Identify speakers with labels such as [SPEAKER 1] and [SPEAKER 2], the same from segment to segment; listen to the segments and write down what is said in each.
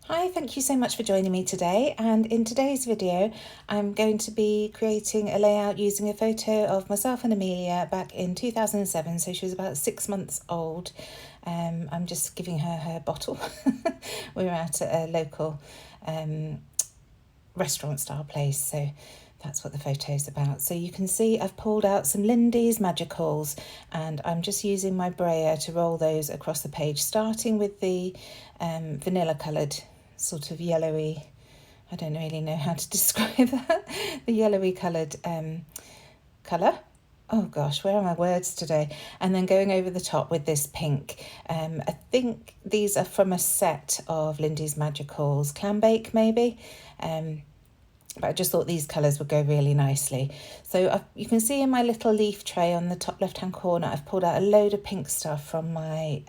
[SPEAKER 1] Hi, thank you so much for joining me today, and in today's video I'm going to be creating a layout using a photo of myself and Amelia back in 2007, so she was about 6 months old. I'm just giving her her bottle. We were out at a local restaurant style place, so that's what the photo is about. So you can see I've pulled out some Lindy's Magicals and I'm just using my brayer to roll those across the page, starting with the vanilla coloured sort of yellowy, I don't really know how to describe that, the yellowy coloured colour. Oh gosh, where are my words today? And then going over the top with this pink. I think these are from a set of Lindy's Magicals, Clam Bake maybe. But I just thought these colours would go really nicely. So you can see in my little leaf tray on the top left hand corner, I've pulled out a load of pink stuff from my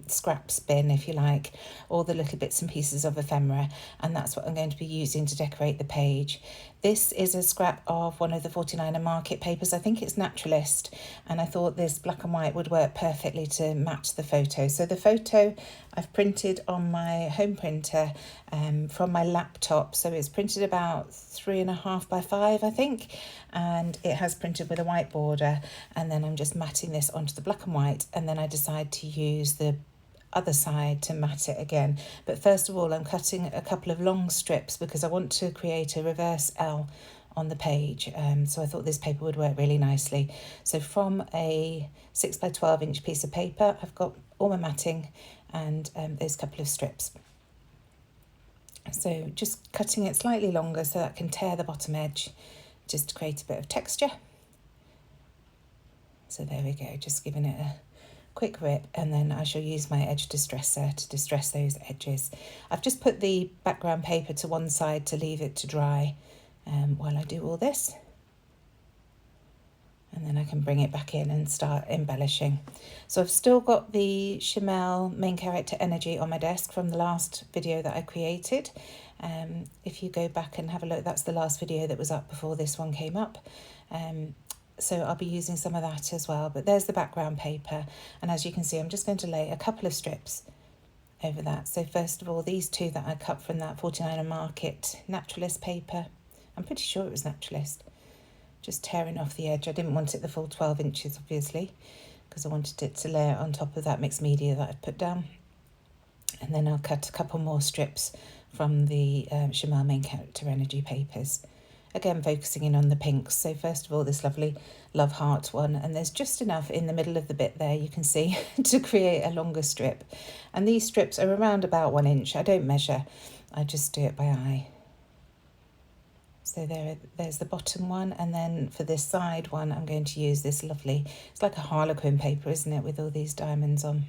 [SPEAKER 1] scraps bin, if you like, all the little bits and pieces of ephemera, and that's what I'm going to be using to decorate the page. This is a scrap of one of the 49er Market papers. I think it's Naturalist, and I thought this black and white would work perfectly to match the photo. So the photo I've printed on my home printer from my laptop, so it's printed about 3.5 by 5, I think, and it has printed with a white border, and then I'm just matting this onto the black and white, and then I decide to use the other side to mat it again. But first of all, I'm cutting a couple of long strips because I want to create a reverse L on the page, so I thought this paper would work really nicely. So from a 6 by 12 inch piece of paper, I've got all my matting and those couple of strips. So just cutting it slightly longer so that I can tear the bottom edge just to create a bit of texture. So there we go, just giving it a quick rip, and then I shall use my edge distresser to distress those edges. I've just put the background paper to one side to leave it to dry while I do all this, and then I can bring it back in and start embellishing. So I've still got the Chamel main character energy on my desk from the last video that I created. If you go back and have a look, that's the last video that was up before this one came up. So I'll be using some of that as well. But there's the background paper, and as you can see, I'm just going to lay a couple of strips over that. So first of all, these two that I cut from that 49er Market Naturalist paper, I'm pretty sure it was Naturalist, just tearing off the edge. I didn't want it the full 12 inches, obviously, because I wanted it to layer on top of that mixed media that I've put down. And then I'll cut a couple more strips from the Chamel main character energy papers. Again, focusing in on the pinks. So first of all, this lovely love heart one, and there's just enough in the middle of the bit there, you can see, to create a longer strip. And these strips are around about 1 inch. I don't measure, I just do it by eye. So there's the bottom one, and then for this side one, I'm going to use this lovely, it's like a harlequin paper, isn't it, with all these diamonds on.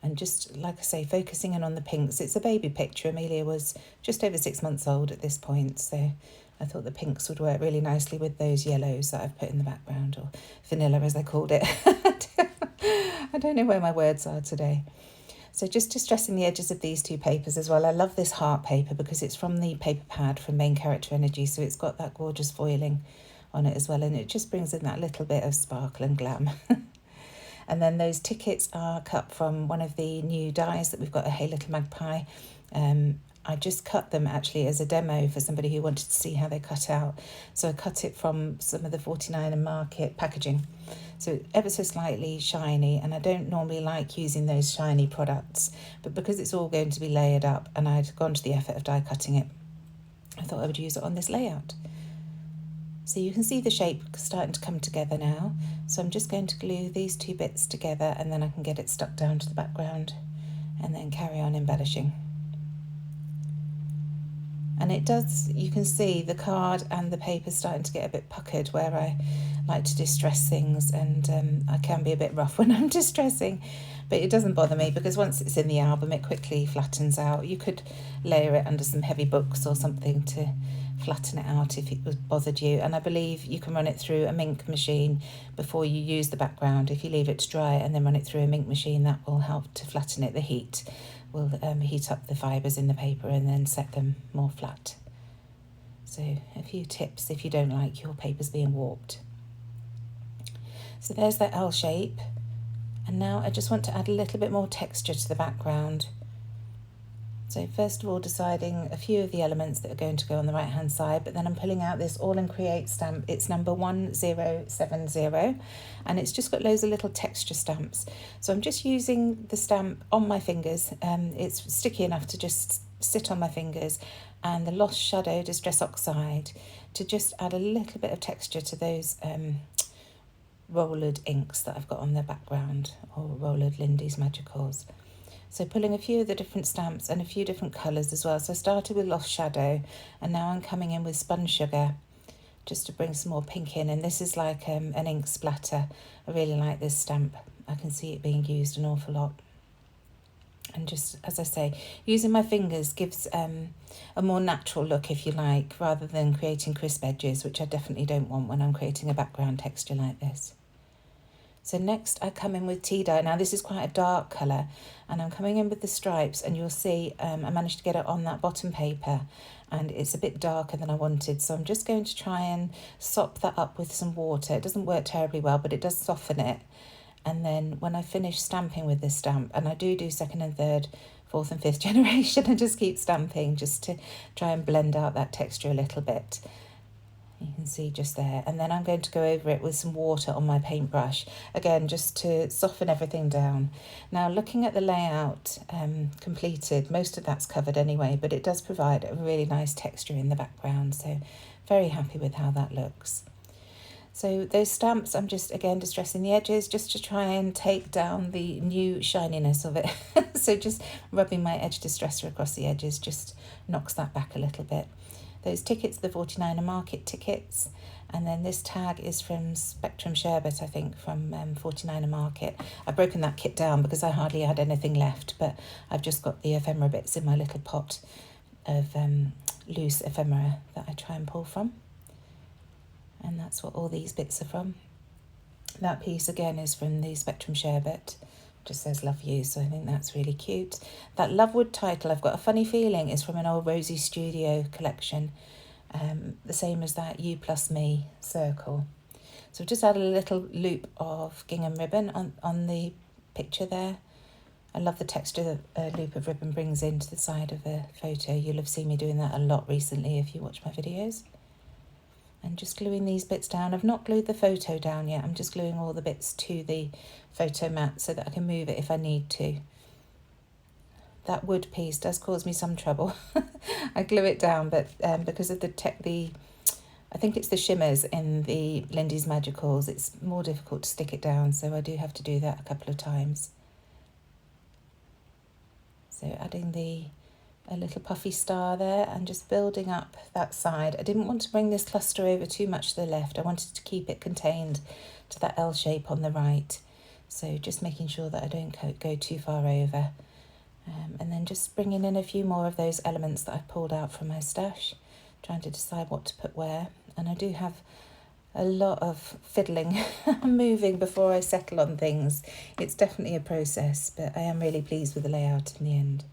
[SPEAKER 1] And just, like I say, focusing in on the pinks. It's a baby picture. Amelia was just over 6 months old at this point, so I thought the pinks would work really nicely with those yellows that I've put in the background, or vanilla as I called it. I don't know where my words are today. So just distressing the edges of these two papers as well. I love this heart paper because it's from the paper pad from Main Character Energy, so it's got that gorgeous foiling on it as well, and it just brings in that little bit of sparkle and glam. And then those tickets are cut from one of the new dies that we've got, a Hey Little Magpie. I just cut them actually as a demo for somebody who wanted to see how they cut out. So I cut it from some of the 49er Market packaging. So ever so slightly shiny, and I don't normally like using those shiny products, but because it's all going to be layered up and I'd gone to the effort of die cutting it, I thought I would use it on this layout. So you can see the shape starting to come together now. So I'm just going to glue these two bits together, and then I can get it stuck down to the background and then carry on embellishing. And it does, you can see the card and the paper starting to get a bit puckered where I like to distress things, and I can be a bit rough when I'm distressing, but it doesn't bother me because once it's in the album it quickly flattens out. You could layer it under some heavy books or something to flatten it out if it was bothered you, and I believe you can run it through a mink machine before you use the background. If you leave it to dry and then run it through a mink machine, that will help to flatten it. The heat will heat up the fibres in the paper and then set them more flat. So a few tips if you don't like your papers being warped. So there's that L shape, and now I just want to add a little bit more texture to the background. So first of all, deciding a few of the elements that are going to go on the right hand side, but then I'm pulling out this All and Create stamp. It's number 1070, and it's just got loads of little texture stamps. So I'm just using the stamp on my fingers. It's sticky enough to just sit on my fingers, and the Lost Shadow Distress Oxide to just add a little bit of texture to those rollered inks that I've got on the background, or rollered Lindy's Magicals. So pulling a few of the different stamps and a few different colours as well. So I started with Lost Shadow, and now I'm coming in with Spun Sugar just to bring some more pink in. And this is like an ink splatter. I really like this stamp. I can see it being used an awful lot. And just, as I say, using my fingers gives a more natural look, if you like, rather than creating crisp edges, which I definitely don't want when I'm creating a background texture like this. So next I come in with tea dye. Now this is quite a dark colour, and I'm coming in with the stripes, and you'll see I managed to get it on that bottom paper, and it's a bit darker than I wanted. So I'm just going to try and sop that up with some water. It doesn't work terribly well, but it does soften it. And then when I finish stamping with this stamp, and I do second and third, fourth and fifth generation, I just keep stamping just to try and blend out that texture a little bit. You can see just there. And then I'm going to go over it with some water on my paintbrush, again, just to soften everything down. Now, looking at the layout completed, most of that's covered anyway, but it does provide a really nice texture in the background. So very happy with how that looks. So those stamps, I'm just, again, distressing the edges just to try and take down the new shininess of it. So just rubbing my edge distresser across the edges just knocks that back a little bit. Those tickets, the 49er Market tickets, and then this tag is from Spectrum Sherbet, I think, from 49er Market. I've broken that kit down because I hardly had anything left, but I've just got the ephemera bits in my little pot of loose ephemera that I try and pull from. And that's what all these bits are from. That piece, again, is from the Spectrum Sherbet. Just says love you, so I think that's really cute. That Lovewood title, I've got a funny feeling, is from an old Rosie Studio collection, the same as that You Plus Me circle. So I've just added a little loop of gingham ribbon on the picture there. I love the texture that a loop of ribbon brings into the side of a photo. You'll have seen me doing that a lot recently if you watch my videos. And just gluing these bits down. I've not glued the photo down yet. I'm just gluing all the bits to the photo mat so that I can move it if I need to. That wood piece does cause me some trouble. I glue it down, but because of I think it's the shimmers in the Lindy's Magicals, it's more difficult to stick it down, so I do have to do that a couple of times. So adding a little puffy star there and just building up that side. I didn't want to bring this cluster over too much to the left. I wanted to keep it contained to that L shape on the right. So just making sure that I don't go too far over. And then just bringing in a few more of those elements that I've pulled out from my stash, trying to decide what to put where. And I do have a lot of fiddling moving before I settle on things. It's definitely a process, but I am really pleased with the layout in the end.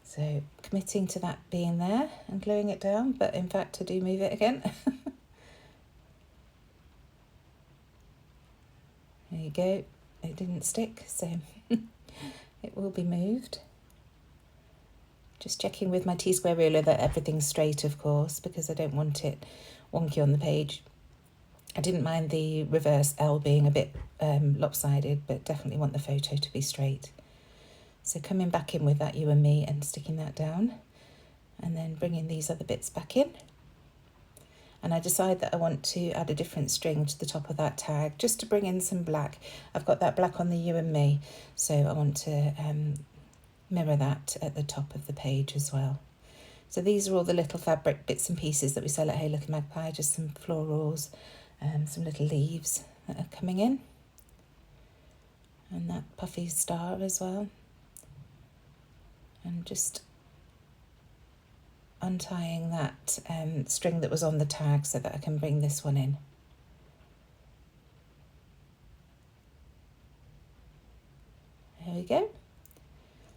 [SPEAKER 1] So committing to that being there and gluing it down, but in fact I do move it again. There you go. It didn't stick, so it will be moved. Just checking with my T-square ruler that everything's straight, of course, because I don't want it wonky on the page. I didn't mind the reverse L being a bit lopsided, but definitely want the photo to be straight. So coming back in with that You and Me and sticking that down, and then bringing these other bits back in. And I decide that I want to add a different string to the top of that tag, just to bring in some black. I've got that black on the You and Me, so I want to mirror that at the top of the page as well. So these are all the little fabric bits and pieces that we sell at Hey Little Magpie, just some florals, some little leaves that are coming in. And that puffy star as well. And just untying that string that was on the tag so that I can bring this one in. There we go.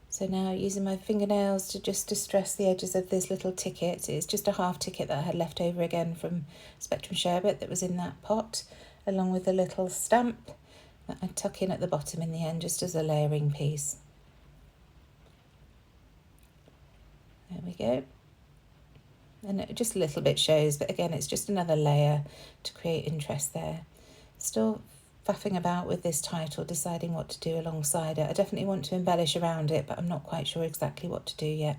[SPEAKER 1] So now using my fingernails to just distress the edges of this little ticket. It's just a half ticket that I had left over again from Spectrum Sherbet that was in that pot, along with a little stamp that I tuck in at the bottom in the end just as a layering piece. There we go. And it just a little bit shows, but again, it's just another layer to create interest there. Still faffing about with this title, deciding what to do alongside it. I definitely want to embellish around it, but I'm not quite sure exactly what to do yet.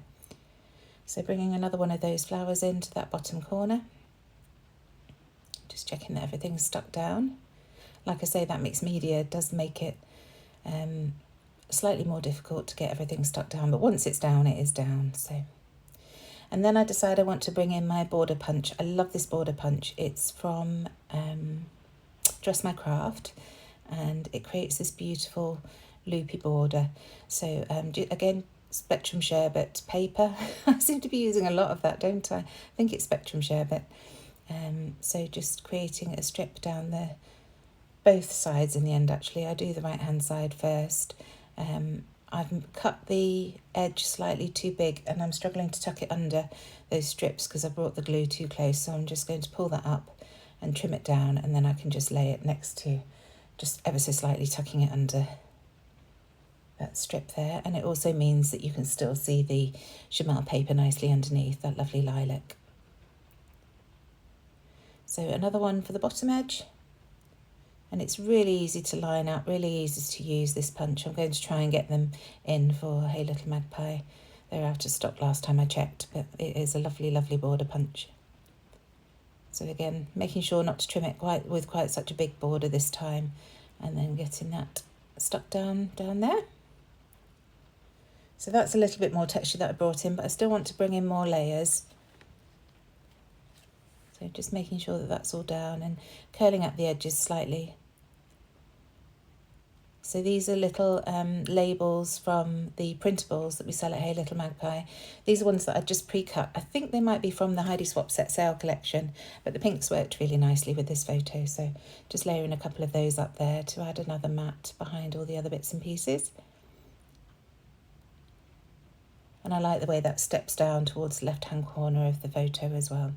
[SPEAKER 1] So bringing another one of those flowers into that bottom corner. Just checking that everything's stuck down. Like I say, that mixed media does make it slightly more difficult to get everything stuck down, but once it's down, it is down. So, and then I decide I want to bring in my border punch. I love this border punch. It's from Dress My Craft, and it creates this beautiful loopy border. So again, Spectrum Sherbet paper. I seem to be using a lot of that, don't I think it's Spectrum Sherbet. So just creating a strip down both sides in the end. Actually, I do the right hand side first. I've cut the edge slightly too big and I'm struggling to tuck it under those strips because I brought the glue too close, so I'm just going to pull that up and trim it down, and then I can just lay it next to, just ever so slightly tucking it under that strip there. And it also means that you can still see the chamal paper nicely underneath, that lovely lilac. So another one for the bottom edge, and it's really easy to line up, really easy to use this punch. I'm going to try and get them in for Hey Little Magpie. They're out of stock last time I checked, but it is a lovely, lovely border punch. So again, making sure not to trim it with quite such a big border this time, and then getting that stuck down there. So that's a little bit more texture that I brought in, but I still want to bring in more layers. So just making sure that that's all down and curling up the edges slightly. So these are little labels from the printables that we sell at Hey Little Magpie. These are ones that I just pre-cut. I think they might be from the Heidi Swap Set Sale collection, but the pinks worked really nicely with this photo. So just layering a couple of those up there to add another mat behind all the other bits and pieces. And I like the way that steps down towards the left-hand corner of the photo as well.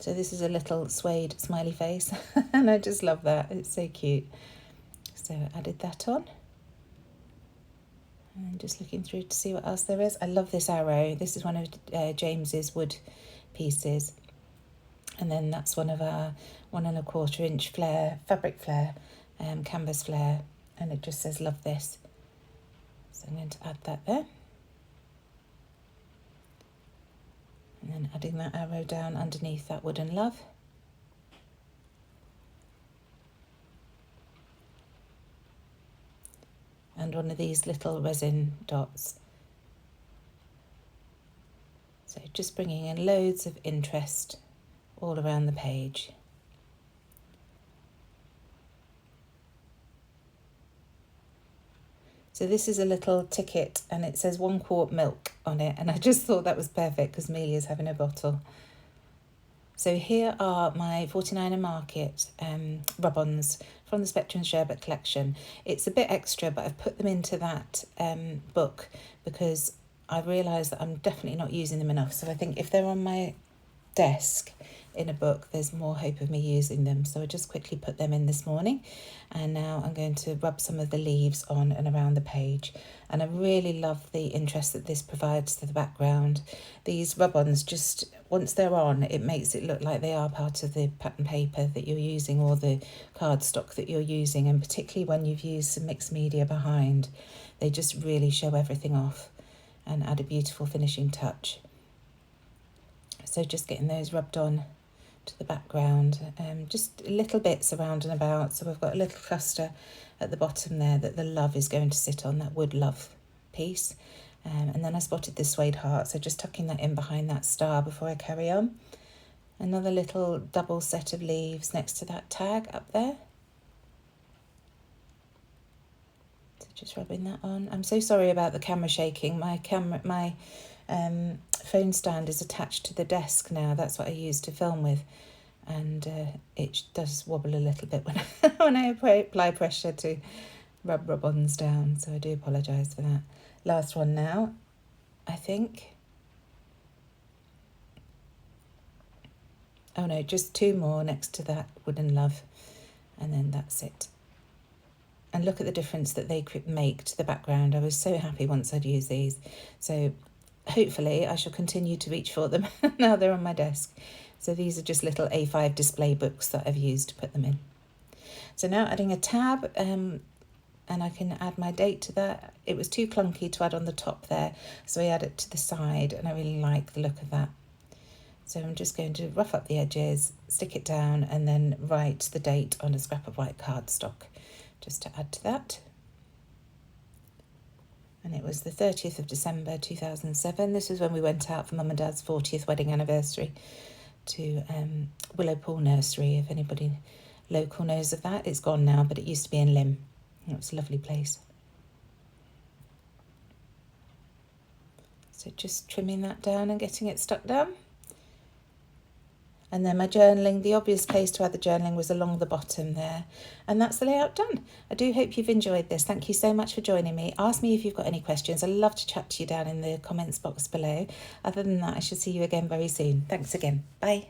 [SPEAKER 1] So this is a little suede smiley face, and I just love that. It's so cute. So I added that on. And just looking through to see what else there is. I love this arrow. This is one of James's wood pieces. And then that's one of our 1 1/4 inch Flair, fabric Flair, canvas Flair. And it just says, love this. So I'm going to add that there. And then adding that arrow down underneath that wooden love. And one of these little resin dots. So just bringing in loads of interest all around the page. So this is a little ticket and it says 1 quart milk on it, and I just thought that was perfect because Amelia's having a bottle. So here are my 49er Market rub-ons from the Spectrum Sherbet collection. It's a bit extra, but I've put them into that book because I realised that I'm definitely not using them enough. So I think if they're on my desk in a book, there's more hope of me using them. So I just quickly put them in this morning, and now I'm going to rub some of the leaves on and around the page. And I really love the interest that this provides to the background. These rub-ons, just once they're on, it makes it look like they are part of the pattern paper that you're using or the cardstock that you're using, and particularly when you've used some mixed media behind, they just really show everything off and add a beautiful finishing touch. So just getting those rubbed on to the background, just little bits around and about. So we've got a little cluster at the bottom there that the love is going to sit on, that wood love piece. And then I spotted this suede heart, so just tucking that in behind that star before I carry on. Another little double set of leaves next to that tag up there. So just rubbing that on. I'm so sorry about the camera shaking. My phone stand is attached to the desk now. That's what I use to film with, and it does wobble a little bit when when I apply pressure to rub rub-ons down, so I do apologise for that. Last one now, I think. Oh no, just 2 more next to that wooden love, and then that's it. and look at the difference that they make to the background. I was so happy once I'd used these. So hopefully I shall continue to reach for them. Now they're on my desk. So these are just little A5 display books that I've used to put them in. So now adding a tab, and I can add my date to that. It was too clunky to add on the top there, so I add it to the side, and I really like the look of that. So I'm just going to rough up the edges, stick it down, and then write the date on a scrap of white cardstock, just to add to that. And it was the 30th of December 2007. This was when we went out for Mum and Dad's 40th wedding anniversary to Willow Pool Nursery, if anybody local knows of that. It's gone now, but it used to be in Lymm. It was a lovely place. So just trimming that down and getting it stuck down. And then my journaling, the obvious place to add the journaling was along the bottom there. And that's the layout done. I do hope you've enjoyed this. Thank you so much for joining me. Ask me if you've got any questions. I'd love to chat to you down in the comments box below. Other than that, I shall see you again very soon. Thanks again. Bye.